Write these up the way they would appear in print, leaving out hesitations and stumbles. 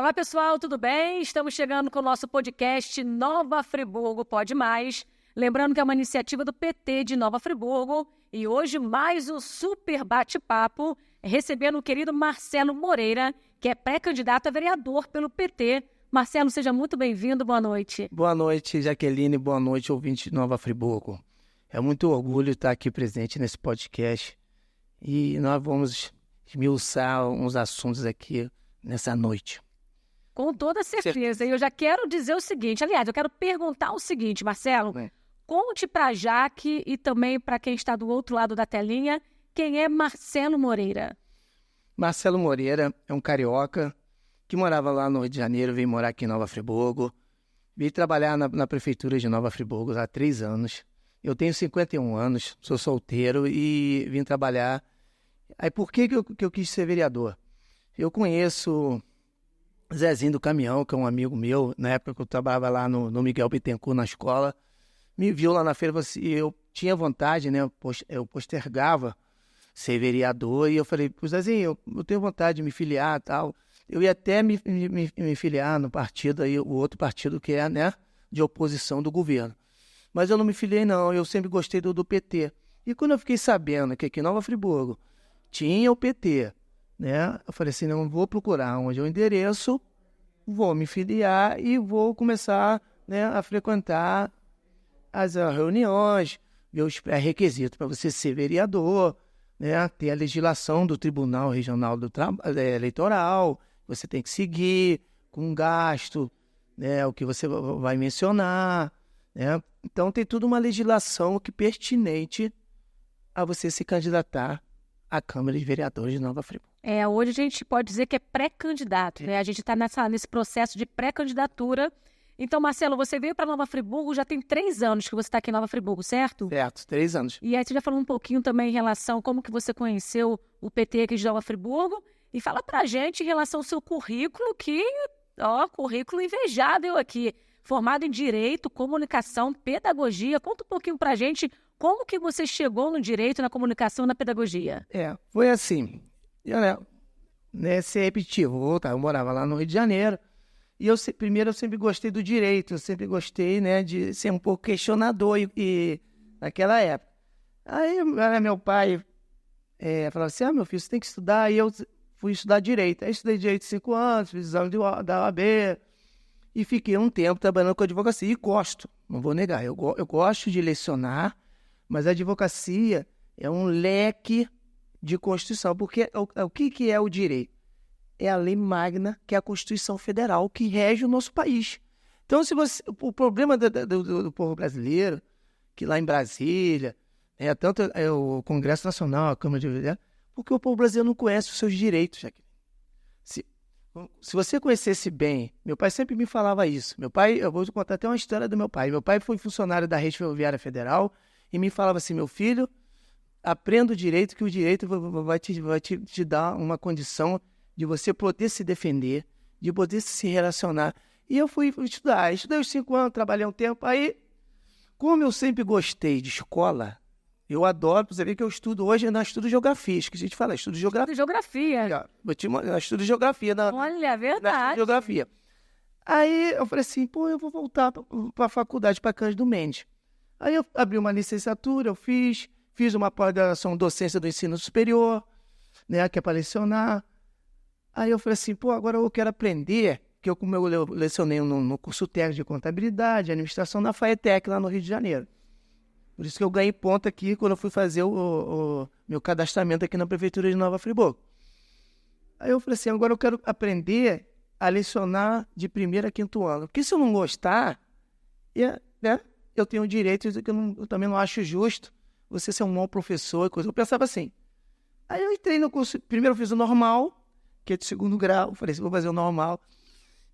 Olá, pessoal, tudo bem? Estamos chegando com o nosso podcast Nova Friburgo Pode Mais. Lembrando que é uma iniciativa do PT de Nova Friburgo. E hoje mais um super bate-papo, recebendo o querido Marcelo Moreira, que é pré-candidato a vereador pelo PT. Marcelo, seja muito bem-vindo, boa noite. Boa noite, Jaqueline, boa noite, ouvinte de Nova Friburgo. É muito orgulho estar aqui presente nesse podcast e nós vamos esmiuçar uns assuntos aqui nessa noite. Com toda certeza. E eu já quero dizer o seguinte, aliás, eu quero perguntar o seguinte, Marcelo, conte para a Jaque e também para quem está do outro lado da telinha, quem é Marcelo Moreira? Marcelo Moreira é um carioca que morava lá no Rio de Janeiro, veio morar aqui em Nova Friburgo, veio trabalhar na prefeitura de Nova Friburgo há 3 anos. Eu tenho 51 anos, sou solteiro e vim trabalhar. Aí por que eu quis ser vereador? Eu conheço Zezinho do Caminhão, que é um amigo meu, na época que eu trabalhava lá no Miguel Bittencourt, na escola, me viu lá na feira e eu tinha vontade, né? Eu postergava ser vereador e eu falei, pô, Zezinho, eu tenho vontade de me filiar e tal. Eu ia até me filiar no partido, aí, o outro partido que é, né, de oposição do governo. Mas eu não me filiei não, eu sempre gostei do PT. E quando eu fiquei sabendo que aqui em Nova Friburgo tinha o PT, né? Eu falei assim, não vou procurar onde é o endereço, vou me filiar e vou começar, né, a frequentar as reuniões, ver os pré-requisitos para você ser vereador, né? Ter a legislação do Tribunal Regional Eleitoral, você tem que seguir com gasto, né, o que você vai mencionar, né? Então tem tudo uma legislação que é pertinente a você se candidatar à Câmara de Vereadores de Nova Friburgo. Hoje a gente pode dizer que é pré-candidato, né? A gente está nesse processo de pré-candidatura. Então, Marcelo, você veio para Nova Friburgo, já tem 3 anos que você está aqui em Nova Friburgo, certo? Certo, 3 anos. E aí você já falou um pouquinho também em relação a como que você conheceu o PT aqui de Nova Friburgo. E fala pra gente em relação ao seu currículo, currículo invejado eu aqui. Formado em Direito, Comunicação, Pedagogia. Conta um pouquinho pra gente como que você chegou no Direito, na Comunicação e na Pedagogia. Foi assim. Ser repetitivo, vou voltar. Eu morava lá no Rio de Janeiro. E primeiro eu sempre gostei do direito, eu sempre gostei, né, de ser um pouco questionador e naquela época. Aí meu pai falava assim, meu filho, você tem que estudar. E eu fui estudar direito. Aí estudei direito 5 anos, fiz exame da OAB e fiquei um tempo trabalhando com advocacia. E gosto, não vou negar, eu gosto de lecionar, mas a advocacia é um leque de Constituição, porque o que é o direito? É a lei magna, que é a Constituição Federal, que rege o nosso país. Então, o problema do povo brasileiro, que lá em Brasília, tanto o Congresso Nacional, a Câmara de Vereadores, porque o povo brasileiro não conhece os seus direitos, Jaqueline. Se você conhecesse bem, meu pai sempre me falava isso. Meu pai, eu vou te contar até uma história do meu pai. Meu pai foi funcionário da Rede Ferroviária Federal e me falava assim, meu filho, aprenda o direito, que o direito vai te dar uma condição de você poder se defender, de poder se relacionar. E eu fui estudar. Estudei os 5 anos, trabalhei um tempo. Aí, como eu sempre gostei de escola, eu adoro, você vê que eu estudo hoje, eu estudo geografia. Esqueci de falar, estudo geografia. Geografia. Eu estudo geografia. Olha, verdade. Geografia. Aí eu falei assim, eu vou voltar para a faculdade, para Cândido Mendes. Aí eu abri uma licenciatura, eu fiz uma pós-graduação em docência do ensino superior, né, que é para lecionar. Aí eu falei assim, agora eu quero aprender, como eu lecionei no curso técnico de contabilidade, administração na FAETEC, lá no Rio de Janeiro. Por isso que eu ganhei ponto aqui quando eu fui fazer o meu cadastramento aqui na Prefeitura de Nova Friburgo. Aí eu falei assim, agora eu quero aprender a lecionar de 1º a 5º ano. Porque se eu não gostar, né, eu tenho direito, eu também não acho justo você ser um bom professor e coisa. Eu pensava assim. Aí eu entrei no curso, primeiro eu fiz o normal, que é de 2º grau, falei assim, vou fazer o normal.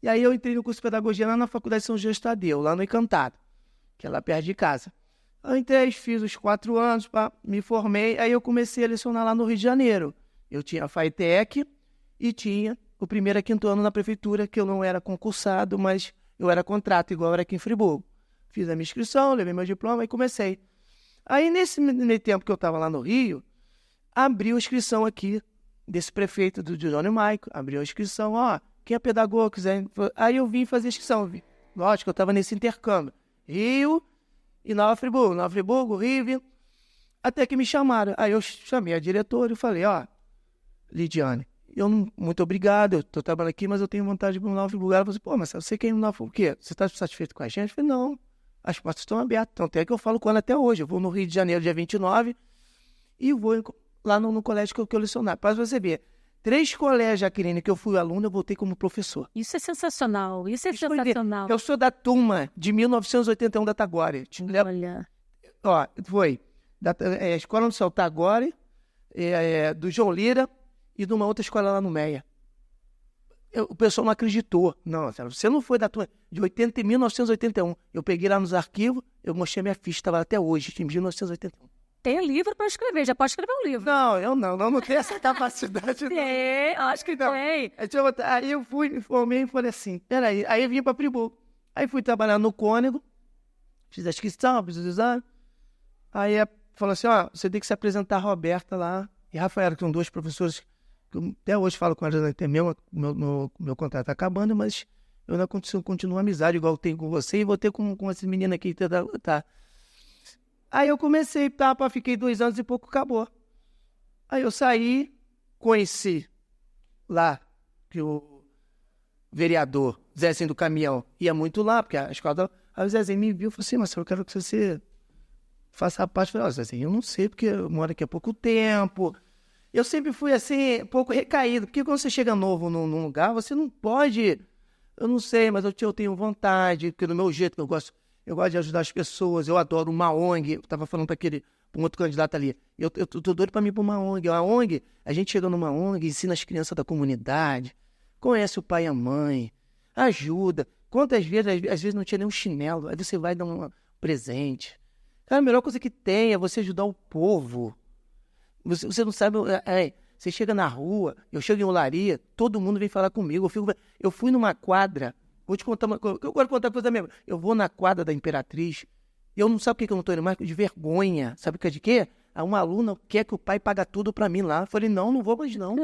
E aí eu entrei no curso de Pedagogia lá na Faculdade de São José Tadeu, lá no Encantado, que é lá perto de casa. Eu entrei, fiz os 4 anos, me formei, aí eu comecei a lecionar lá no Rio de Janeiro. Eu tinha a FAETEC e tinha o 1º a 5º ano na prefeitura, que eu não era concursado, mas eu era contrato, igual era aqui em Friburgo. Fiz a minha inscrição, levei meu diploma e comecei. Aí nesse meio tempo que eu estava lá no Rio, abriu a inscrição aqui desse prefeito do Johnny Maico, abriu a inscrição, quem é pedagogo, quiser... Aí eu vim fazer inscrição. Lógico, eu estava nesse intercâmbio. Rio e Nova Friburgo, Rio. Até que me chamaram. Aí eu chamei a diretora e falei, Lidiane, muito obrigado, eu estou trabalhando aqui, mas eu tenho vontade de ir para Nova Friburgo. Ela falou assim, mas você quer ir no Nova Friburgo? O quê? Você está satisfeito com a gente? Eu falei, não, as portas estão abertas. Então até que eu falo com ela até hoje. Eu vou no Rio de Janeiro, dia 29, e vou lá no colégio que eu lecionar. Para você ver, 3 colégios, Jaqueline, que eu fui aluno, eu voltei como professor. Isso é sensacional, sensacional. Eu sou da turma de 1981 da Taguari. Olha. Foi a Escola do Céu Taguari, do João Lira e de uma outra escola lá no Meia. O pessoal não acreditou. Não, você não foi da turma de 1981. Eu peguei lá nos arquivos, eu mostrei minha ficha, estava até hoje, de 1981. Tem livro para escrever, já pode escrever um livro. Não, eu não tenho essa capacidade. Tem, acho que não. Tem. Aí eu formei e falei assim, peraí, aí eu vim para Friburgo. Aí fui trabalhar no Cônego, fiz a inscrição, fiz o exame. Aí falou assim, você tem que se apresentar a Roberta lá e Rafaela, que são 2 professores, que eu até hoje falo com elas, meu contrato está acabando, mas eu ainda continuo amizade, igual eu tenho com você, e vou ter com essa menina aqui, tá. Aí eu comecei, fiquei 2 anos e pouco, acabou. Aí eu saí, conheci lá, que o vereador Zezinho do Caminhão ia muito lá, porque a escola... Aí o Zezinho me viu e falou assim, Marcelo, eu quero que você faça a parte. Eu falei, Zezinho, eu não sei, porque eu moro aqui há pouco tempo. Eu sempre fui assim, um pouco recaído, porque quando você chega novo num lugar, você não pode... Eu não sei, mas eu tenho vontade, porque do meu jeito que eu gosto de ajudar as pessoas, eu adoro uma ONG. Eu estava falando para um outro candidato ali, eu tô doido para mim para uma ONG. A ONG, a gente chega numa ONG, ensina as crianças da comunidade, conhece o pai e a mãe, ajuda. Quantas vezes, às vezes não tinha nem um chinelo, aí você vai dar um presente. Cara, a melhor coisa que tem é você ajudar o povo. Você não sabe... Você chega na rua, eu chego em Olaria, todo mundo vem falar comigo. Eu fui numa quadra, vou te contar eu quero contar uma coisa mesmo. Eu vou na quadra da Imperatriz, e eu não sabe por que eu não estou indo mais? De vergonha. Sabe o que é de quê? Uma aluna quer que o pai paga tudo para mim lá. Eu falei, não vou mais não.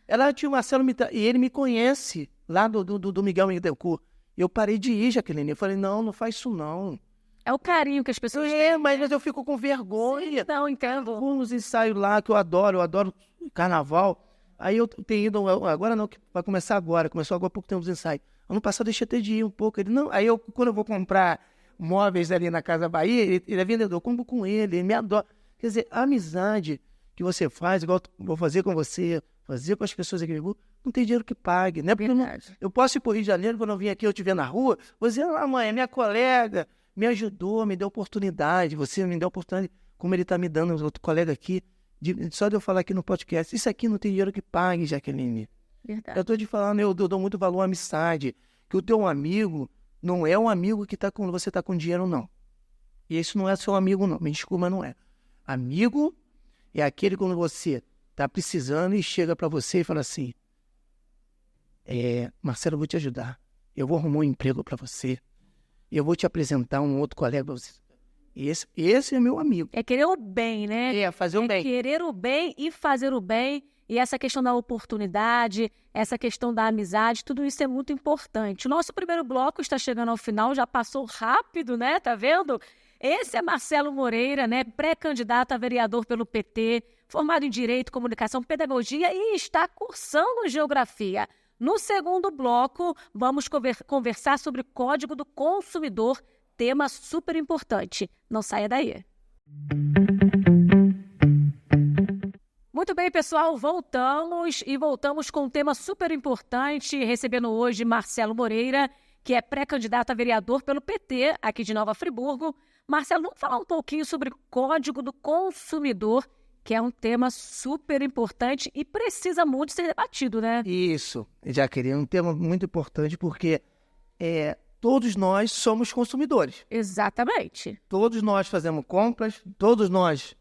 Ela tinha o Marcelo, e ele me conhece, lá do Miguel Mendelcourt. Eu parei de ir, Jaqueline. Eu falei, não faz isso não. É o carinho que as pessoas têm. Mas eu fico com vergonha. Sim, não, entendo. Fui nos ensaios lá, que eu adoro carnaval. Aí eu tenho ido, agora não, que vai começar agora. Começou agora há pouco tempo os ensaios. Ano passado deixei até de ir um pouco. Ele, não. Aí quando eu vou comprar móveis ali na Casa Bahia, ele é vendedor, eu compro com ele me adora. Quer dizer, a amizade que você faz, igual eu vou fazer com você, fazer com as pessoas aqui, não tem dinheiro que pague, né? Porque eu posso ir para o Rio de Janeiro, quando eu vim aqui, eu te ver na rua, você, mãe, é minha colega, me ajudou, me deu oportunidade, você me deu oportunidade, como ele está me dando, outro colega aqui, só de eu falar aqui no podcast, isso aqui não tem dinheiro que pague, Jaqueline. Verdade. Eu estou te falando, eu dou muito valor à amizade, que o teu amigo não é um amigo que você está com dinheiro, não. E esse não é seu amigo, não. Me desculpa, mas não é. Amigo é aquele quando você está precisando e chega para você e fala assim, Marcelo, eu vou te ajudar. Eu vou arrumar um emprego para você. Eu vou te apresentar um outro colega para você. Esse é meu amigo. É querer o bem, né? Fazer o bem. É querer o bem e fazer o bem. E essa questão da oportunidade, essa questão da amizade, tudo isso é muito importante. O nosso primeiro bloco está chegando ao final, já passou rápido, né? Tá vendo? Esse é Marcelo Moreira, né? Pré-candidato a vereador pelo PT, formado em Direito, Comunicação, Pedagogia e está cursando Geografia. No segundo bloco, vamos conversar sobre Código do Consumidor, tema super importante. Não saia daí. Muito bem, pessoal, voltamos com um tema super importante, recebendo hoje Marcelo Moreira, que é pré-candidato a vereador pelo PT, aqui de Nova Friburgo. Marcelo, vamos falar um pouquinho sobre Código do Consumidor, que é um tema super importante e precisa muito ser debatido, né? Isso, Jaqueline, é um tema muito importante porque todos nós somos consumidores. Exatamente. Todos nós fazemos compras, todos nós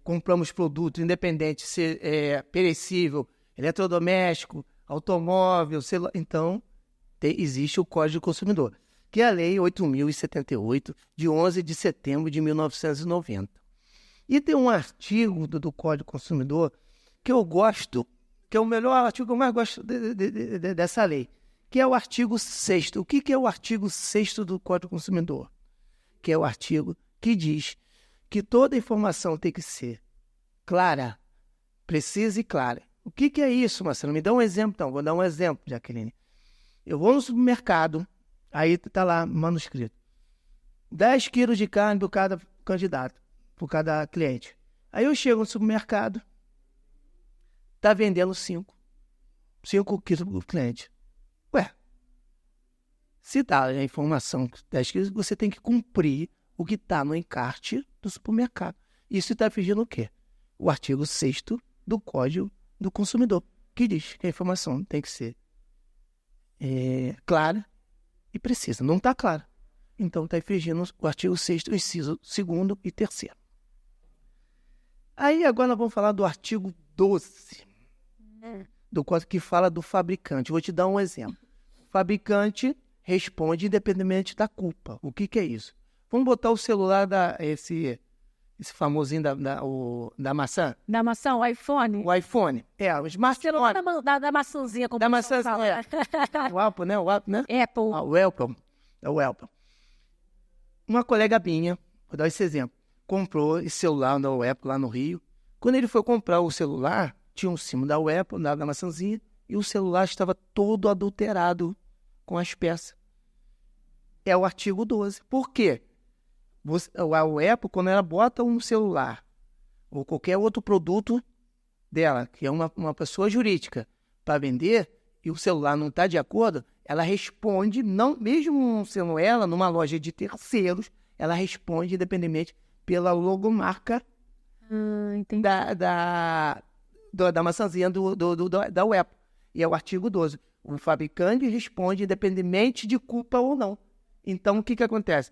compramos produtos, independente se é perecível, eletrodoméstico, automóvel, celular. Então, existe o Código do Consumidor, que é a Lei 8.078, de 11 de setembro de 1990. E tem um artigo do Código do Consumidor que eu gosto que é o melhor artigo que eu mais gosto dessa lei, que é o artigo 6º. O que é o artigo 6º do Código do Consumidor? Que é o artigo que diz que toda informação tem que ser clara, precisa e clara. O que é isso, Marcelo? Me dá um exemplo, então. Vou dar um exemplo, Jaqueline. Eu vou no supermercado, aí está lá, manuscrito. 10 quilos de carne por cada candidato, por cada cliente. Aí eu chego no supermercado, está vendendo 5 quilos por cliente. Ué, se dá a informação 10 quilos, você tem que cumprir o que está no encarte do supermercado. Isso está infringindo o quê? O artigo 6º do Código do Consumidor, que diz que a informação tem que ser clara e precisa. Não está clara. Então está infringindo o artigo 6º, inciso 2º e 3º. Aí agora nós vamos falar do artigo 12, do Código que fala do fabricante. Vou te dar um exemplo. O fabricante responde independentemente da culpa. O que é isso? Vamos botar o celular, esse famosinho da maçã? Da maçã, o iPhone? O iPhone. O smartphone. Celular da maçãzinha. Como da maçã, fala. O Apple, né? O Apple, né? Apple. O Apple. É o Apple. Uma colega minha, vou dar esse exemplo, comprou esse celular da Apple lá no Rio. Quando ele foi comprar o celular, tinha um símbolo da Apple, da maçãzinha, e o celular estava todo adulterado com as peças. É o artigo 12. Por quê? A Apple, quando ela bota um celular ou qualquer outro produto dela, que é uma pessoa jurídica, para vender, e o celular não está de acordo, ela responde, não, mesmo sendo ela numa loja de terceiros, ela responde independentemente pela logomarca da maçãzinha da Apple. E é o artigo 12. O fabricante responde independentemente de culpa ou não. Então, o que acontece?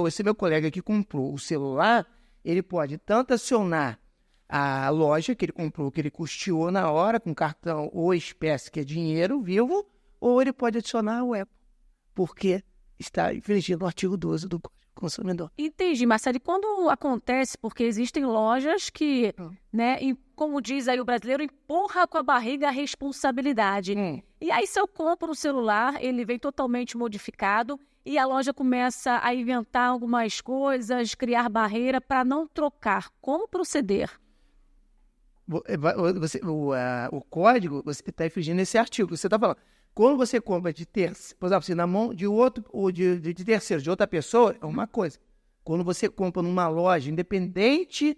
Esse meu colega que comprou o celular, ele pode tanto acionar a loja que ele comprou, que ele custeou na hora, com cartão ou espécie, que é dinheiro vivo, ou ele pode adicionar o Apple, porque está infringindo o artigo 12 do Código do Consumidor. Entendi, Marcelo. E quando acontece, porque existem lojas que, né, como diz aí o brasileiro, empurra com a barriga a responsabilidade. E aí, se eu compro um celular, ele vem totalmente modificado, e a loja começa a inventar algumas coisas, criar barreira para não trocar. Como proceder? O código, você está infringindo esse artigo. Você está falando, quando você compra de terceiro, por exemplo, assim, na mão de outro, ou de terceiro, de outra pessoa, é uma coisa. Quando você compra numa loja, independente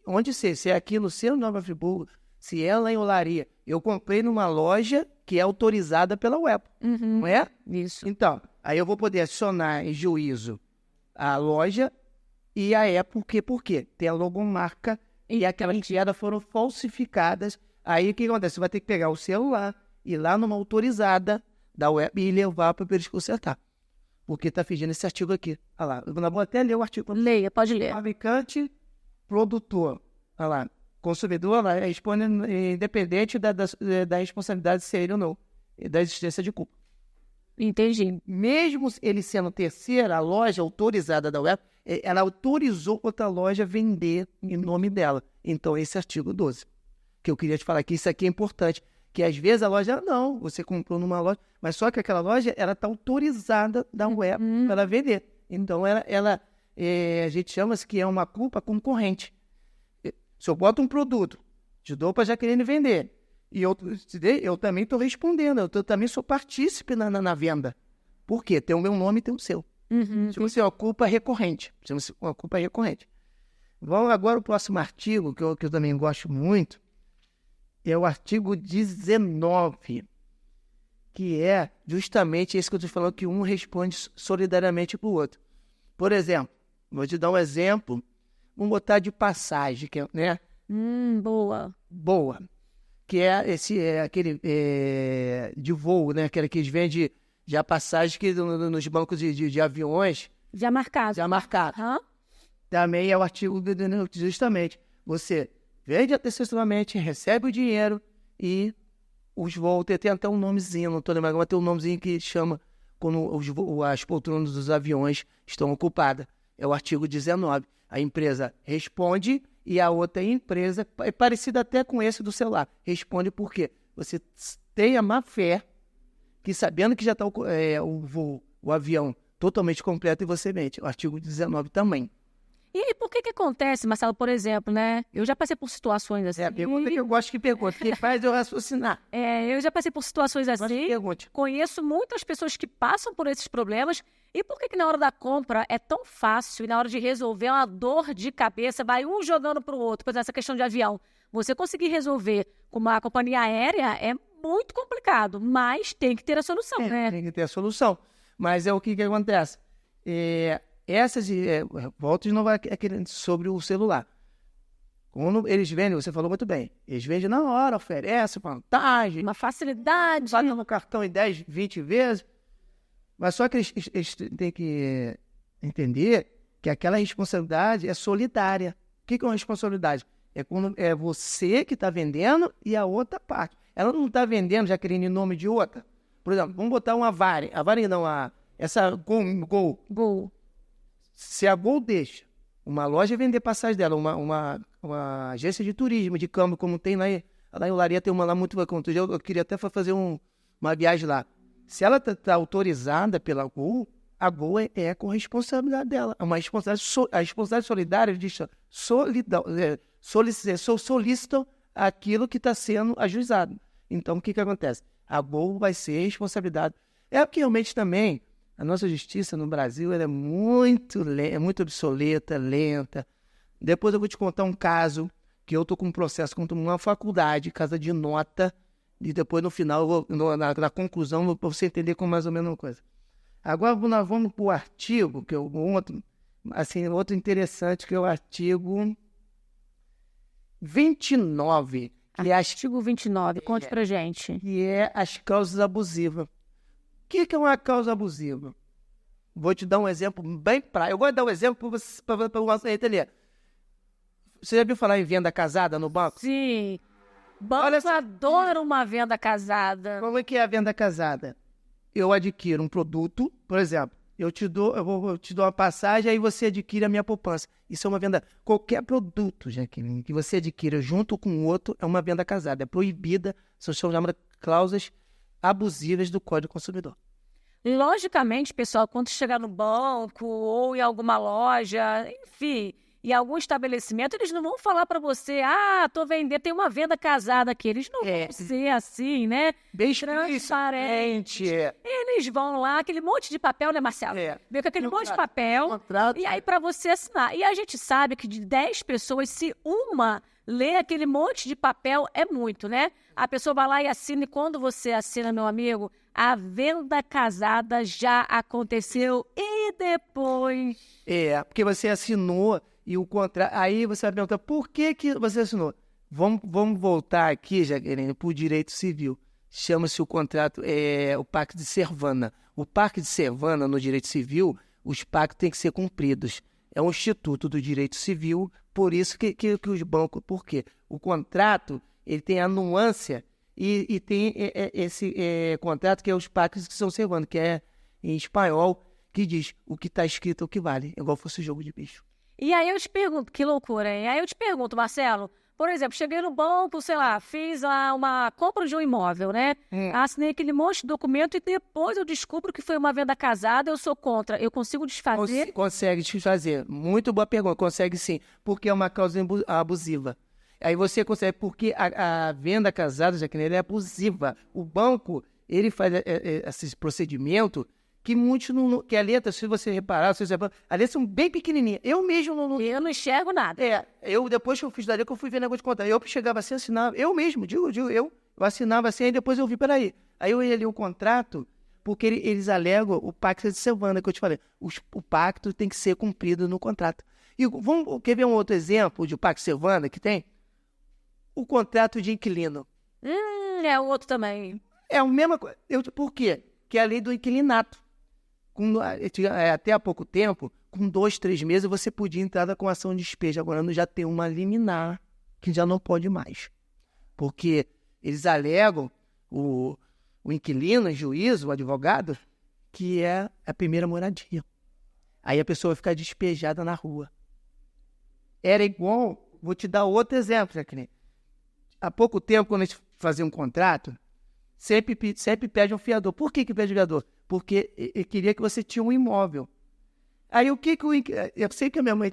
onde se é aqui no centro de Nova Friburgo, se é lá em Olaria, eu comprei numa loja que é autorizada pela Apple, não é? Isso. Então, aí eu vou poder adicionar em juízo a loja e a Apple, por quê? Tem a logomarca e aquelas tiradas foram falsificadas. Aí o que acontece? Você vai ter que pegar o celular, ir lá numa autorizada da Apple e levar para eles consertar. Porque está fingindo esse artigo aqui. Olha lá, eu vou até ler o artigo. Leia, pode ler. Fabricante, produtor. Olha lá. Consumidor, lá, responde independente da responsabilidade de ser ele ou não, e da existência de culpa. Entendi. Mesmo ele sendo terceira, a loja autorizada da Apple, ela autorizou outra loja a vender em nome dela. Então, esse artigo 12. Que eu queria te falar que isso aqui é importante. Que às vezes a loja, não, você comprou numa loja, mas só que aquela loja, ela está autorizada da Apple para ela vender. Então, a gente chama-se que é uma culpa concorrente. Se eu boto um produto, te dou para Jaqueline vender, e eu também estou respondendo, eu também sou partícipe na venda. Por quê? Tem o meu nome e tem o seu. Chama-se uma culpa recorrente. Chama-se uma culpa recorrente. Vamos agora ao próximo artigo, que eu também gosto muito, é o artigo 19, que é justamente esse que eu estou falando, que um responde solidariamente para o outro. Por exemplo, vou te dar um exemplo, vamos botar de passagem, que é, né? Boa. Boa. Que é aquele de voo, né? Aquele que eles vendem já passagem que nos bancos de aviões. Já marcado. Já marcado. Também é o artigo justamente. Você vende antecipadamente, recebe o dinheiro e os voos tem até um nomezinho, não estou lembrando, mas tem um nomezinho que chama quando as poltronas dos aviões estão ocupadas. É o artigo 19. A empresa responde e a outra empresa, é parecida até com esse do celular, responde por quê? Você tem a má fé que sabendo que já está o avião totalmente completo e você mente. O artigo 19 também. E aí, por que acontece, Marcelo, por exemplo, né? Eu já passei por situações assim. Pergunta que eu gosto que pergunta, que faz eu raciocinar. Eu já passei por situações assim. Pergunte. Conheço muitas pessoas que passam por esses problemas. E por que na hora da compra é tão fácil e na hora de resolver é uma dor de cabeça, vai um jogando para o outro? Por exemplo, essa questão de avião. Você conseguir resolver com uma companhia aérea é muito complicado, mas tem que ter a solução, né? Tem que ter a solução. Mas o que acontece? Volto de novo sobre o celular. Quando eles vendem, você falou muito bem, eles vendem na hora, oferecem vantagem. Uma facilidade. Pagam no cartão em 10, 20 vezes. Mas só que eles têm que entender que aquela responsabilidade é solidária. O que é uma responsabilidade? É quando é você que está vendendo e a outra parte. Ela não está vendendo já querendo em nome de outra. Por exemplo, vamos botar uma Varig. A Varig não, essa Gol. Se a Gol deixa uma loja vender passagem dela, uma agência de turismo, de câmbio, como tem lá em Olaria, tem uma lá muito bacana. Eu queria até fazer uma viagem lá. Se ela está autorizada pela Gol, a Gol é com a responsabilidade dela. É uma responsabilidade, a responsabilidade solidária diz solicitam aquilo que está sendo ajuizado. Então, o que acontece? A Gol vai ser responsabilidade. É porque realmente também a nossa justiça no Brasil ela é muito obsoleta, lenta. Depois eu vou te contar um caso que eu estou com um processo contra uma faculdade, casa de nota, e depois no final, na conclusão, para você entender como mais ou menos uma coisa. Agora nós vamos para o artigo, que é outro interessante, que é o artigo 29. Artigo 29, conte pra gente. Que é as causas abusivas. O que é uma causa abusiva? Vou te dar um exemplo bem prático. Eu gosto de dar um exemplo para você entender. Você já viu falar em venda casada no banco? Sim. Banco adora uma venda casada. Como é que é a venda casada? Eu adquiro um produto, por exemplo, eu vou te dou uma passagem, aí você adquire a minha poupança. Isso é uma venda. Qualquer produto, Jaqueline, que você adquira junto com o outro é uma venda casada. É proibida, são chamadas cláusulas abusivas do Código do Consumidor. Logicamente, pessoal, quando chegar no banco ou em alguma loja, enfim, em algum estabelecimento, eles não vão falar para você, tô vendendo, tem uma venda casada aqui. Eles não vão ser assim, né? Bem transparente. Eles vão lá, aquele monte de papel, né, Marcelo? Vem com aquele monte de papel, e aí para você assinar. E a gente sabe que de 10 pessoas, se uma lê aquele monte de papel, é muito, né? A pessoa vai lá e assina, e quando você assina, meu amigo, a venda casada já aconteceu. E depois? Porque você assinou e o contrato... Aí você vai perguntar, por que você assinou? Vamos voltar aqui, Jaqueline, para o direito civil. Chama-se o contrato, o Pacto de Servana. O Pacto de Servana, no direito civil, os pactos têm que ser cumpridos. É um instituto do direito civil, por isso que os bancos... Por quê? O contrato, ele tem a nuance e tem esse contrato que é os pactos que são servando, que é em espanhol, que diz o que está escrito é o que vale, igual fosse jogo de bicho. E aí eu te pergunto, que loucura, hein? Aí eu te pergunto, Marcelo, por exemplo, cheguei no banco, sei lá, fiz lá uma compra de um imóvel, né? Assinei aquele monte de documento e depois eu descubro que foi uma venda casada, eu sou contra. Eu consigo desfazer? Consegue desfazer. Muito boa pergunta. Consegue sim, porque é uma causa abusiva. Aí você consegue, porque a venda casada, Jaqueline, é abusiva. O banco, ele faz esse procedimento que muitos não... Que a letra, se você reparar, as letras são bem pequenininhas. Eu mesmo não... Eu não enxergo nada. Depois que eu fiz dali, que eu fui ver negócio de conta. Eu chegava assim, assinava... Eu mesmo, eu assinava assim, aí depois eu vi, peraí. Aí eu ia ler o contrato, porque eles alegam o Pacto de Servana, que eu te falei. O pacto tem que ser cumprido no contrato. E quer ver um outro exemplo de Pacto de Servana que tem? O contrato de inquilino. É o outro também. É a mesma coisa. Por quê? Que é a lei do inquilinato. Até há pouco tempo, com 2, 3 meses, você podia entrar com ação de despejo. Agora já tem uma liminar que já não pode mais. Porque eles alegam, o inquilino, o juiz, o advogado, que é a primeira moradia. Aí a pessoa vai ficar despejada na rua. era igual, vou te dar outro exemplo, Jaqueline. Há pouco tempo, quando a gente fazia um contrato, sempre pede um fiador. Por que pede um fiador? Porque ele queria que você tinha um imóvel. Aí o que eu sei que a minha mãe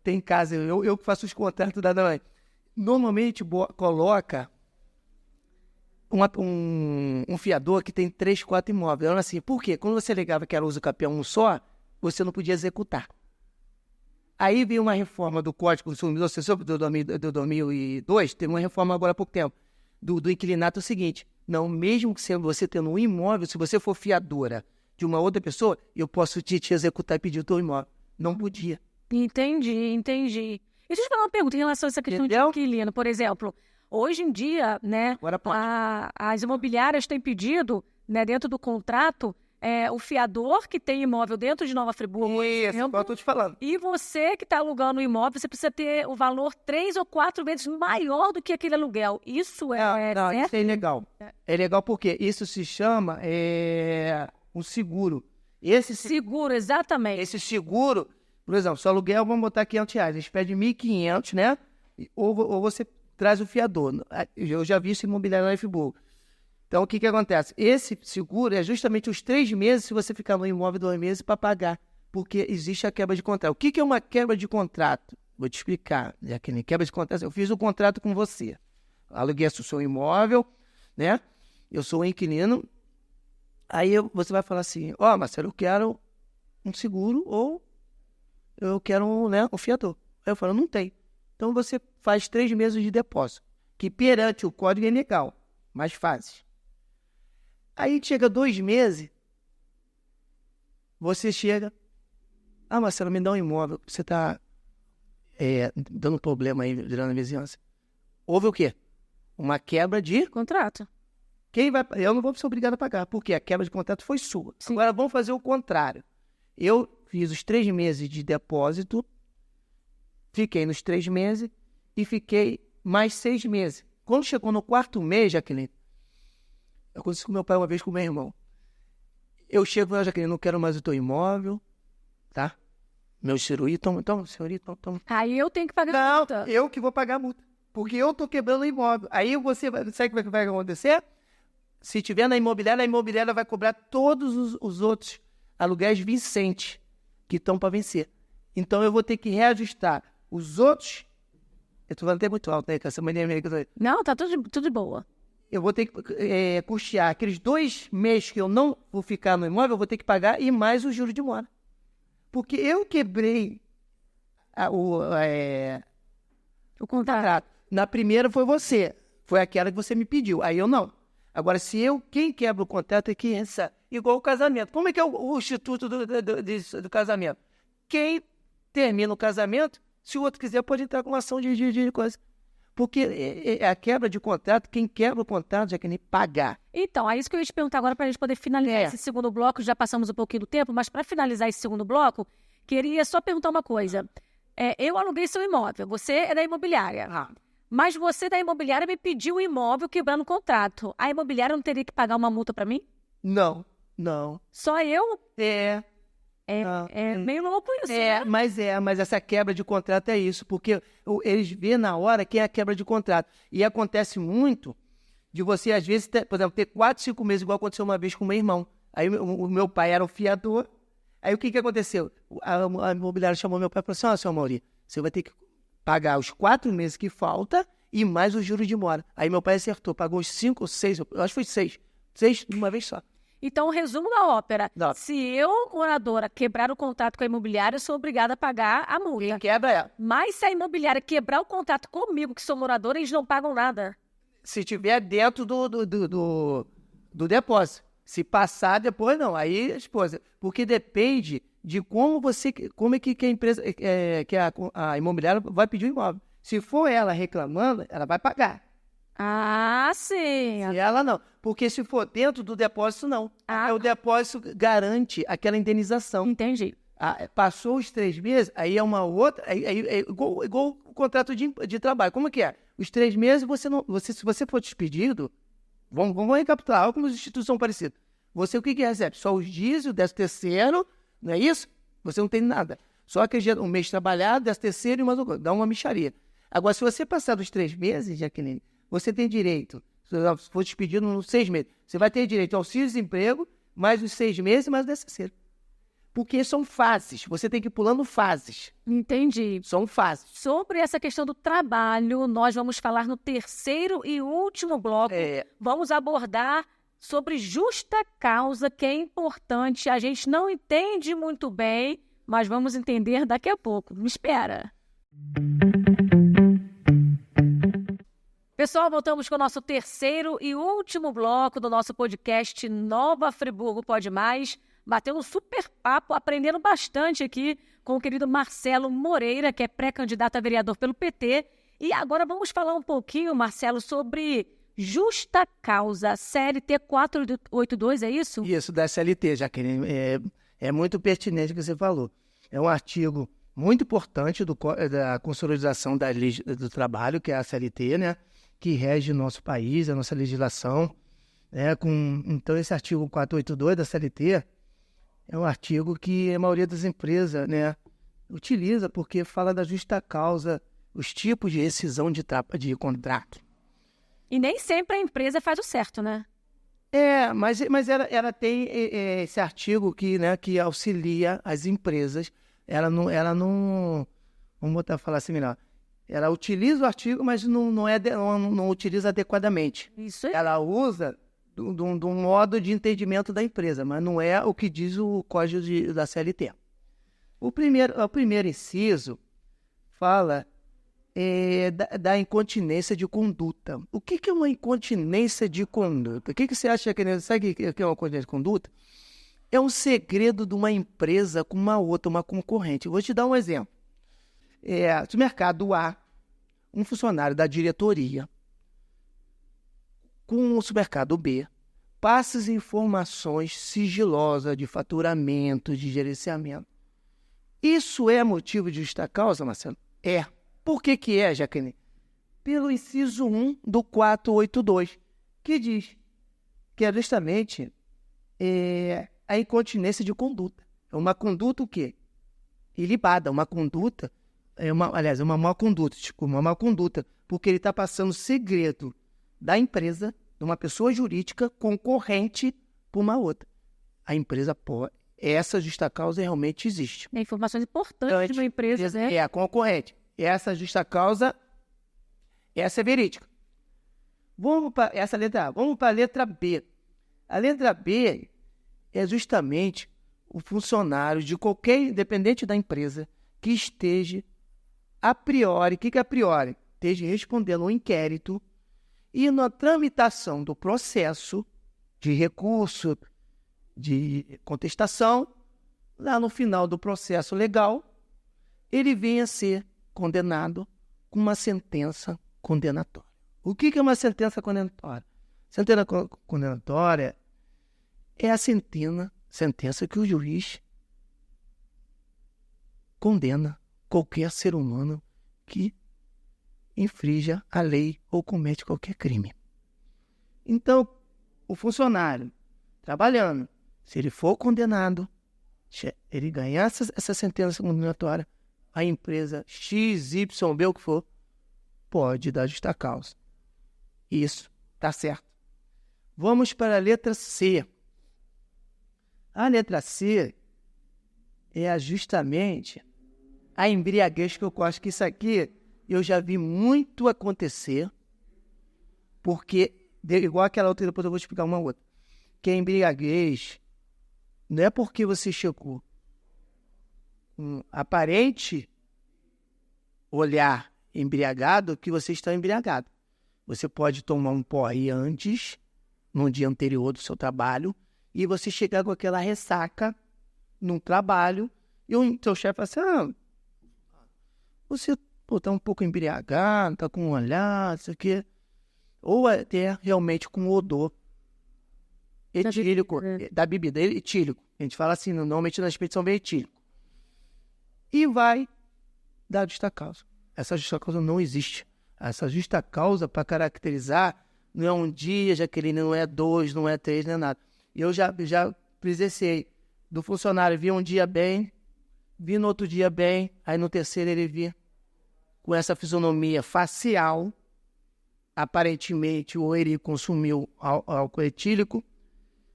tem em casa, eu que faço os contratos da mãe. Normalmente coloca um fiador que tem 3, 4 imóveis. Era assim, por quê? Quando você ligava que era uso capião um só, você não podia executar. Aí veio uma reforma do Código do Consumidor do 2002, teve uma reforma agora há pouco tempo, do inquilinato é o seguinte, não, mesmo que você tendo um imóvel, se você for fiadora de uma outra pessoa, eu posso te executar e pedir o teu imóvel. Não podia. Entendi. E deixa eu te falar uma pergunta em relação a essa questão de inquilino. Por exemplo, hoje em dia, né, as imobiliárias têm pedido, né, dentro do contrato, o fiador que tem imóvel dentro de Nova Friburgo. Isso, eu estou te falando. E você que está alugando o imóvel, você precisa ter o valor 3 ou 4 vezes maior do que aquele aluguel. Isso não, isso é ilegal. É legal porque isso se chama um seguro. Seguro, exatamente. Esse seguro, por exemplo, se o aluguel, vamos botar R$500, eles pedem 1.500, né? Ou você traz o fiador. Eu já vi isso em imobiliário na Friburgo. Então, o que acontece? Esse seguro é justamente os 3 meses, se você ficar no imóvel 2 meses, para pagar. Porque existe a quebra de contrato. O que é uma quebra de contrato? Vou te explicar. Jaqueline, quebra de contrato. Eu fiz o contrato com você. Aluguei o seu imóvel, né? Eu sou um inquilino. Aí você vai falar assim, Marcelo, eu quero um seguro ou eu quero um fiador. Aí eu falo, não tem. Então, você faz 3 meses de depósito, que perante o código é legal, mas faz. Aí chega 2 meses, você chega, Marcelo, me dá um imóvel, você está dando problema aí, virando a vizinhança. Houve o quê? Uma quebra de contrato. Eu não vou ser obrigado a pagar, porque a quebra de contrato foi sua. Sim. Agora vamos fazer o contrário. Eu fiz os 3 meses de depósito, fiquei nos 3 meses e fiquei mais 6 meses. Quando chegou no 4º mês, Jaqueline, eu aconteci com meu pai uma vez com meu irmão. Eu chego e falo, Jaqueline, não quero mais o teu imóvel, tá? Meu senhorito, toma. Aí eu tenho que pagar a multa. Não, eu que vou pagar a multa, porque eu tô quebrando o imóvel. Aí sabe o que vai acontecer? Se tiver na imobiliária, a imobiliária vai cobrar todos os outros aluguéis vencentes que estão para vencer. Então eu vou ter que reajustar os outros. Eu tô falando até muito alto, né? Com essa mania americana. Não, tá tudo de boa. Eu vou ter que custear aqueles 2 meses que eu não vou ficar no imóvel, eu vou ter que pagar e mais o juro de mora. Porque eu quebrei o contrato. Na primeira foi você. Foi aquela que você me pediu. Aí eu não. Agora, quem quebra o contrato é quem recebe. Igual o casamento. Como é que é o instituto do casamento? Quem termina o casamento, se o outro quiser, pode entrar com uma ação de coisa. Porque a quebra de contrato, quem quebra o contrato já quer nem pagar. Então, é isso que eu ia te perguntar agora para a gente poder finalizar esse segundo bloco. Já passamos um pouquinho do tempo, mas para finalizar esse segundo bloco, queria só perguntar uma coisa. Eu aluguei seu imóvel, você é da imobiliária. Mas você da imobiliária me pediu o imóvel quebrando o contrato. A imobiliária não teria que pagar uma multa para mim? Não. Só eu? É meio louco isso, né? Mas essa quebra de contrato é isso, porque eles vêem na hora quem é a quebra de contrato. E acontece muito de você, às vezes, por exemplo, ter 4, 5 meses, igual aconteceu uma vez com o meu irmão. Aí o meu pai era o fiador. Aí o que aconteceu? A imobiliária chamou meu pai e falou assim, seu Mauri, você vai ter que pagar os 4 meses que falta e mais o juro de mora. Aí meu pai acertou, pagou os 5 ou 6, eu acho que foi 6. 6 de uma vez só. Então, resumo da ópera. Não. Se eu, moradora, quebrar o contrato com a imobiliária, eu sou obrigada a pagar a multa. Quem quebra é. Mas se a imobiliária quebrar o contrato comigo, que sou moradora, eles não pagam nada. Se tiver dentro do depósito. Se passar, depois não. Aí, esposa, porque depende de como é que a empresa, que a imobiliária vai pedir o imóvel. Se for ela reclamando, ela vai pagar. Ah, sim. Se ela não. Porque se for dentro do depósito, não. O depósito garante aquela indenização. Entendi. Passou os 3 meses, aí é uma outra. É igual o contrato de trabalho. Como que é? Os 3 meses, se você for despedido, vamos recapitular, olha como as institutos são parecidos. Você o que recebe? Só os dias, o 13º, não é isso? Você não tem nada. Só que um mês trabalhado, 13º e mais um, dá uma mixaria. Agora, se você passar dos 3 meses, Jaqueline, você tem direito, se for despedido nos 6 meses, você vai ter direito ao auxílio-desemprego, mais os 6 meses, mais o 13º. Porque são fases, você tem que ir pulando fases. Entendi. São fases. Sobre essa questão do trabalho, nós vamos falar no terceiro e último bloco. Vamos abordar sobre justa causa, que é importante. A gente não entende muito bem, mas vamos entender daqui a pouco. Me espera. Pessoal, voltamos com o nosso terceiro e último bloco do nosso podcast Nova Friburgo Pode Mais. Batendo um super papo, aprendendo bastante aqui com o querido Marcelo Moreira, que é pré-candidato a vereador pelo PT. E agora vamos falar um pouquinho, Marcelo, sobre justa causa, CLT 482, é isso? Isso, da CLT, Jaqueline. É muito pertinente o que você falou. É um artigo muito importante da consolidação da lei do trabalho, que é a CLT, né? Que rege o nosso país, a nossa legislação. Então, esse artigo 482 da CLT é um artigo que a maioria das empresas, né, utiliza porque fala da justa causa, os tipos de rescisão de contrato. E nem sempre a empresa faz o certo, né? Mas ela tem esse artigo que auxilia as empresas. Ela não vamos falar assim melhor. Ela utiliza o artigo, mas não utiliza adequadamente. Isso aí. Ela usa de um modo de entendimento da empresa, mas não é o que diz o código da CLT. O primeiro inciso fala da incontinência de conduta. O que é uma incontinência de conduta? O que você acha que... Sabe o que é uma incontinência de conduta? É um segredo de uma empresa com uma outra, uma concorrente. Vou te dar um exemplo. No mercado A, um funcionário da diretoria com o supermercado B, passa as informações sigilosas de faturamento, de gerenciamento. Isso é motivo de justa causa, Marcelo? É. Por que é, Jaqueline? Pelo inciso 1 do 482, que diz que é justamente a incontinência de conduta. É uma conduta o quê? Ilibada, uma conduta, uma má conduta, uma má conduta, porque ele está passando segredo da empresa, de uma pessoa jurídica concorrente por uma outra. A empresa pode. Essa justa causa realmente existe. É informações importantes de uma empresa, né? É a concorrente. Essa justa causa, essa é verídica. Vamos para essa letra A. Vamos para a letra B. A letra B é justamente o funcionário de qualquer, independente da empresa, que esteja a priori, o que é a priori? Esteja respondendo ao inquérito e na tramitação do processo de recurso, de contestação, lá no final do processo legal, ele venha a ser condenado com uma sentença condenatória. O que é uma sentença condenatória? Sentença condenatória é a sentença que o juiz condena qualquer ser humano que infrinja a lei ou comete qualquer crime. Então, o funcionário trabalhando, se ele for condenado, ele ganhar essa sentença condenatória, a empresa X, Y, B, o que for, pode dar justa causa. Isso, tá certo. Vamos para a letra C. A letra C é justamente a embriaguez, que eu acho que isso aqui eu já vi muito acontecer, porque, igual aquela outra, depois eu vou explicar uma outra, que a embriaguez não é porque você chegou com aparente olhar embriagado que você está embriagado. Você pode tomar um porre antes, no dia anterior do seu trabalho, e você chegar com aquela ressaca num trabalho, e o seu chefe fala assim, você está um pouco embriagado, está com um olhar, isso aqui, ou até realmente com odor etílico, da bebida, etílico. A gente fala assim, normalmente na expedição vem etílico. E vai dar justa causa. Essa justa causa não existe. Essa justa causa, para caracterizar, não é um dia, Jaqueline, não é 2, não é 3, não é nada. Eu já presenciei do funcionário vir um dia bem, vi no outro dia bem, aí no terceiro ele vi com essa fisionomia facial, aparentemente ou ele consumiu álcool etílico,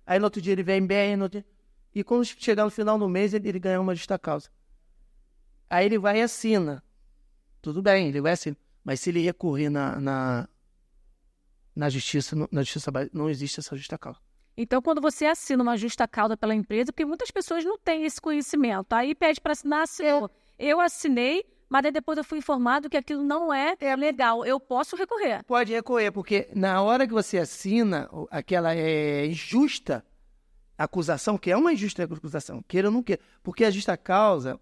aí no outro dia ele vem bem, e quando chegar no final do mês ele ganha uma justa causa. Aí ele vai e assina, tudo bem, ele vai assinar, mas se ele recorrer na justiça, não existe essa justa causa. Então, quando você assina uma justa causa pela empresa, porque muitas pessoas não têm esse conhecimento, aí pede para assinar, assinou. Eu assinei, mas aí depois eu fui informado que aquilo não é legal. Eu posso recorrer. Pode recorrer, porque na hora que você assina aquela injusta acusação, que é uma injusta acusação, queira ou não queira, porque a justa causa,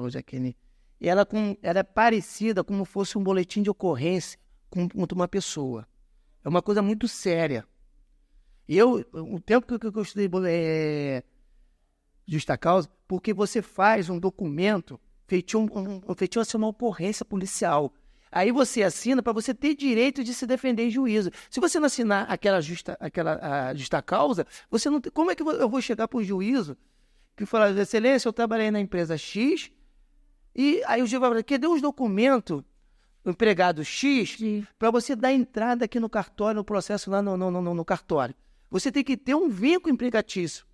Jaqueline, ela é parecida como fosse um boletim de ocorrência contra uma pessoa. É uma coisa muito séria. O tempo que eu estudei justa causa, porque você faz um documento feito assim, uma ocorrência policial. Aí você assina para você ter direito de se defender em juízo. Se você não assinar aquela justa causa, você não tem, como é que eu vou chegar para o juízo que falar, excelência, eu trabalhei na empresa X, e aí o juiz vai falar, cadê os documentos do empregado X para você dar entrada aqui no cartório, no processo lá no cartório? Você tem que ter um vínculo empregatício.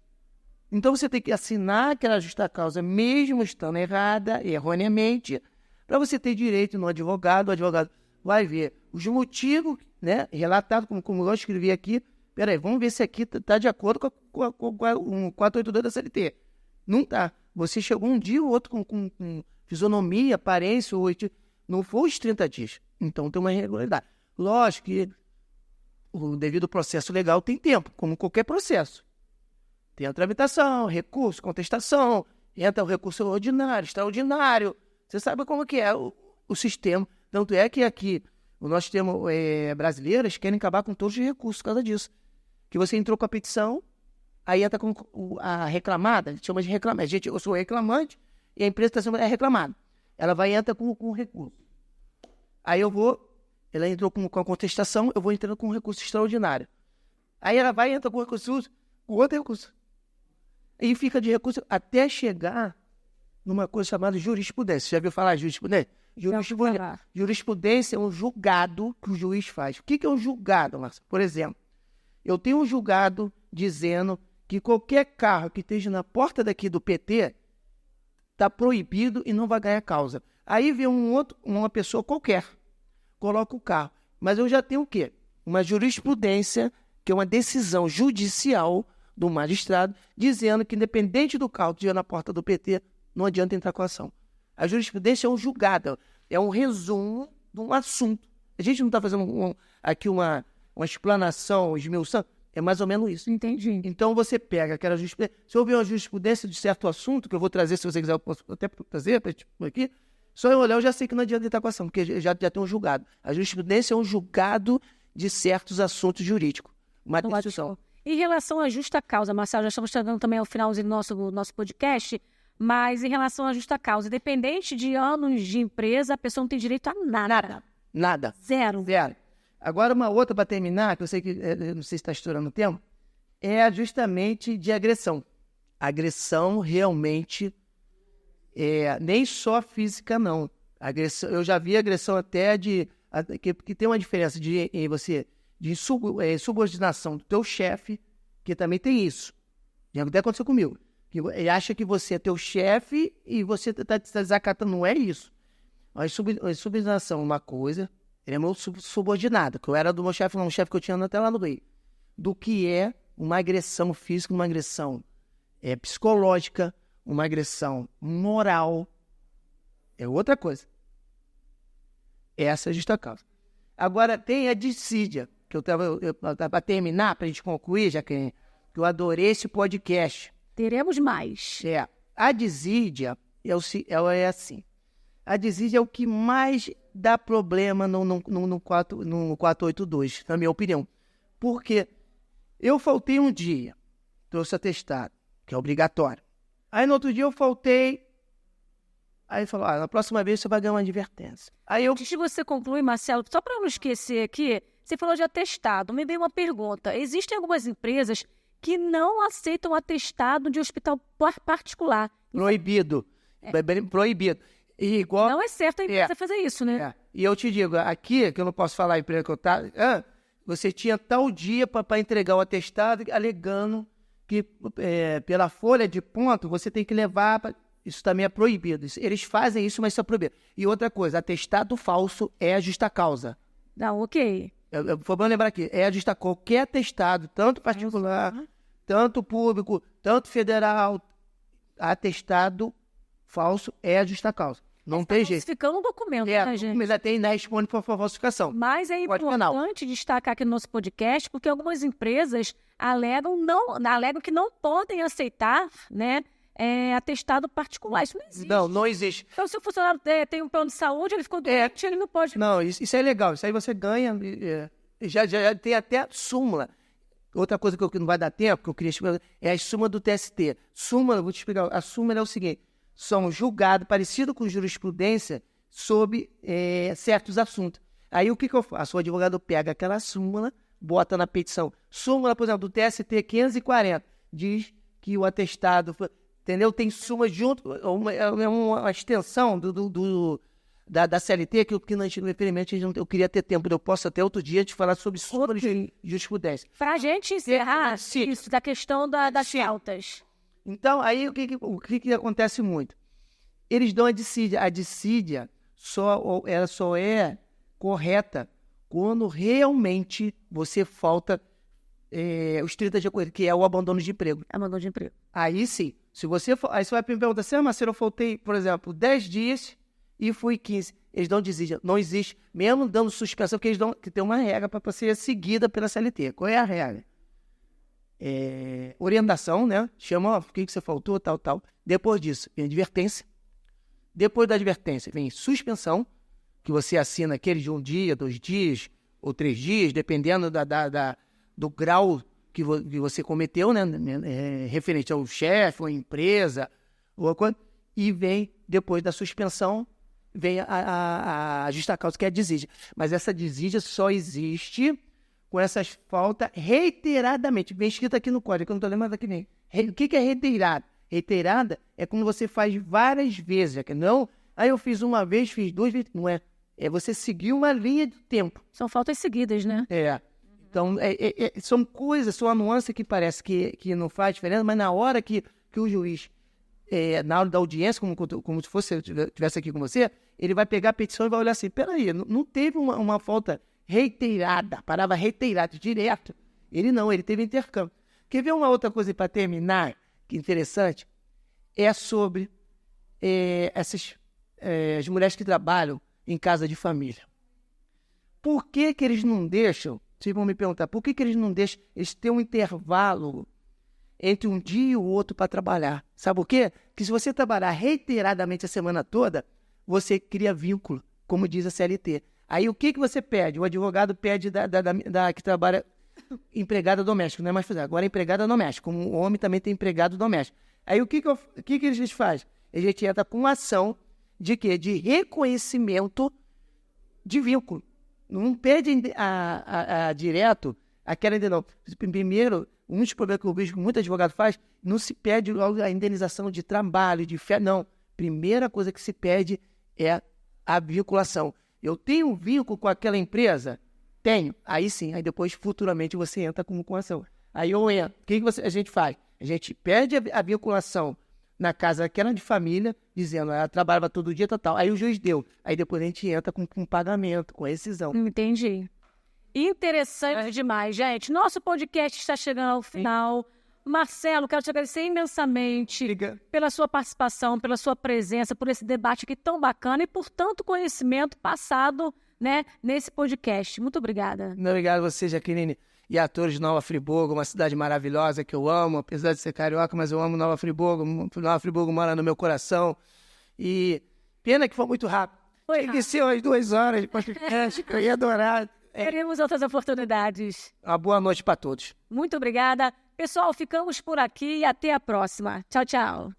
Então você tem que assinar aquela justa causa, mesmo estando errada, erroneamente, para você ter direito no advogado. O advogado vai ver os motivos, né, relatados, como eu escrevi aqui. Peraí, vamos ver se aqui está de acordo com o 482 da CLT. Não está. Você chegou um dia ou outro com fisionomia, aparência, não foi os 30 dias. Então tem uma irregularidade. Lógico que o devido processo legal tem tempo, como qualquer processo. Tem a tramitação, recurso, contestação, entra o recurso ordinário, extraordinário. Você sabe como que é o sistema. Tanto é que aqui, o nosso sistema brasileiro, eles querem acabar com todos os recursos por causa disso. Que você entrou com a petição, aí entra com a reclamada, a gente chama de reclamante. Gente, eu sou reclamante e a empresa está sendo reclamada. Ela vai e entra com o recurso. Aí ela entrou com a contestação, eu vou entrando com um recurso extraordinário. Aí ela vai e entra com o outro recurso. E fica de recurso até chegar numa coisa chamada jurisprudência. Você já viu falar de jurisprudência? Jurisprudência é um julgado que o juiz faz. O que é um julgado, Márcio? Por exemplo, eu tenho um julgado dizendo que qualquer carro que esteja na porta daqui do PT está proibido e não vai ganhar causa. Aí vem uma pessoa qualquer, coloca o carro. Mas eu já tenho o quê? Uma jurisprudência, que é uma decisão judicial do magistrado, dizendo que independente do carro que estiver na porta do PT, não adianta entrar com a ação. A jurisprudência é um julgado, é um resumo de um assunto. A gente não está fazendo aqui uma explanação, esmiuçando, é mais ou menos isso. Entendi. Então você pega aquela jurisprudência, se houver uma jurisprudência de certo assunto, que eu vou trazer, se você quiser, eu posso até trazer aqui, só eu olhar, eu já sei que não adianta entrar com a ação, porque já tem um julgado. A jurisprudência é um julgado de certos assuntos jurídicos. Uma decisão. Em relação à justa causa, Marcelo, já estamos chegando também ao finalzinho do nosso podcast, mas em relação à justa causa, independente de anos de empresa, a pessoa não tem direito a nada. Nada. Zero. Agora, uma outra para terminar, que eu sei que não sei se está estourando o tempo, é justamente de agressão. Agressão realmente, nem só física, não. Agressão, eu já vi agressão até que tem uma diferença de subordinação do teu chefe, que também tem isso. Já até aconteceu comigo. Que ele acha que você é teu chefe e você está desacatando. Não é isso. A subordinação é uma coisa, ele é meu subordinado, que eu era do meu chefe, não, um chefe que eu tinha até lá no Rio. Do que é uma agressão física, uma agressão psicológica, uma agressão moral. É outra coisa. Essa é a justa causa. Agora tem a dissídia, que para terminar, para a gente concluir, já que eu adorei esse podcast. Teremos mais. A dissídia é assim. A dissídia é o que mais dá problema no 482, na minha opinião. Porque eu faltei um dia, trouxe atestado, que é obrigatório. Aí no outro dia eu faltei, aí falou, na próxima vez você vai ganhar uma advertência. Antes de você concluir, Marcelo, só para não esquecer aqui, você falou de atestado, me veio uma pergunta. Existem algumas empresas que não aceitam atestado de hospital particular. Proibido. É bem proibido. E igual... Não é certo a empresa fazer isso, né? E eu te digo, aqui, que eu não posso falar a empresa que eu estava, você tinha tal dia para entregar o atestado, alegando que pela folha de ponto você tem que levar... Isso também é proibido. Eles fazem isso, mas isso é proibido. E outra coisa, atestado falso é a justa causa. Não, ok. Foi bom lembrar aqui, é a justa qualquer atestado, tanto particular, tanto público, tanto federal, atestado falso é a justa causa. Não tem jeito. Falsificando um documento, né, gente? Mas até ainda responde por falsificação. Mas é importante destacar aqui no nosso podcast, porque algumas empresas alegam que não podem aceitar, né, atestado particular. Isso não existe. Não existe. Então, se o funcionário tem um plano de saúde, ele ficou doente, ele não pode... Não, isso é legal. Isso aí você ganha. Já tem até súmula. Outra coisa que não vai dar tempo, que eu queria explicar, é a súmula do TST. Súmula, vou te explicar. A súmula é o seguinte. São julgados, parecido com jurisprudência, sobre certos assuntos. Aí o que eu faço? O advogado pega aquela súmula, bota na petição. Súmula, por exemplo, do TST 540, diz que o atestado... Entendeu? Tem súmula junto, uma extensão da CLT, que infelizmente eu queria ter tempo, eu posso até outro dia te falar sobre súmula de jurisprudência. Para a gente encerrar isso, da questão das faltas. Então, aí o que acontece muito? Eles dão a dissídia. A dissídia ela só é correta quando realmente você falta os 30 dias, que é o abandono de emprego. Abandono de emprego. Aí sim. Aí você vai me perguntar assim, mas se eu faltei, por exemplo, 10 dias e fui 15. Eles dão dissídia. Não existe, mesmo dando suspensão, porque eles dão que tem uma regra para ser seguida pela CLT. Qual é a regra? Orientação, né? Chama, o que você faltou, tal. Depois disso, vem advertência. Depois da advertência, vem suspensão, que você assina aquele de 1 dia, 2 dias ou 3 dias, dependendo do grau que você cometeu, né? Referente ao chefe, ou à empresa, ou a coisa. E vem, depois da suspensão, vem a justa causa, que é a desídia. Mas essa desídia só existe com essas faltas reiteradamente. Vem escrito aqui no código, que eu não estou lembrando aqui nem. O que é reiterada? Reiterada é quando você faz várias vezes. Não, eu fiz uma vez, fiz 2 vezes. Não é. É você seguir uma linha de tempo. São faltas seguidas, né? Então, são coisas, são uma nuance que parece que não faz diferença, mas na hora que o juiz, na hora da audiência, como se fosse eu estivesse aqui com você, ele vai pegar a petição e vai olhar assim, peraí, não teve uma falta reiterada, a palavra reiterada, direto. Ele teve intercâmbio. Quer ver uma outra coisa para terminar, que interessante? É sobre as mulheres que trabalham em casa de família. Por que eles não deixam... Vocês vão me perguntar, por que eles não deixam eles ter um intervalo entre um dia e o outro para trabalhar? Sabe por quê? Porque se você trabalhar reiteradamente a semana toda, você cria vínculo, como diz a CLT. Aí o que você pede? O advogado pede da que trabalha empregada doméstica, não é mais fazer. Agora é empregada doméstica, como o homem também tem empregado doméstico. Aí o que eles fazem? A gente entra com uma ação de quê? De reconhecimento de vínculo. Não pede direto aquela indenização. Primeiro, um dos problemas que eu vejo que muito advogado faz, não se pede logo a indenização de trabalho, de férias, não. Primeira coisa que se pede é a vinculação. Eu tenho um vínculo com aquela empresa? Tenho. Aí sim, aí depois futuramente você entra com ação. Aí eu entro. O que a gente faz? A gente pede a vinculação na casa daquela de família, dizendo, ela trabalhava todo dia, tal. Aí o juiz deu. Aí depois a gente entra com pagamento, com rescisão. Entendi. Interessante demais, gente. Nosso podcast está chegando ao final. Marcelo, quero te agradecer imensamente pela sua participação, pela sua presença, por esse debate aqui tão bacana e por tanto conhecimento passado, né, nesse podcast. Muito obrigada. Obrigado a você, Jaqueline. E a todos de Nova Friburgo, uma cidade maravilhosa que eu amo, apesar de ser carioca, mas eu amo Nova Friburgo. Nova Friburgo mora no meu coração. E pena que foi muito rápido. Esqueceu as 2 horas de podcast, que eu ia adorar. Teremos outras oportunidades. Uma boa noite para todos. Muito obrigada. Pessoal, ficamos por aqui e até a próxima. Tchau, tchau.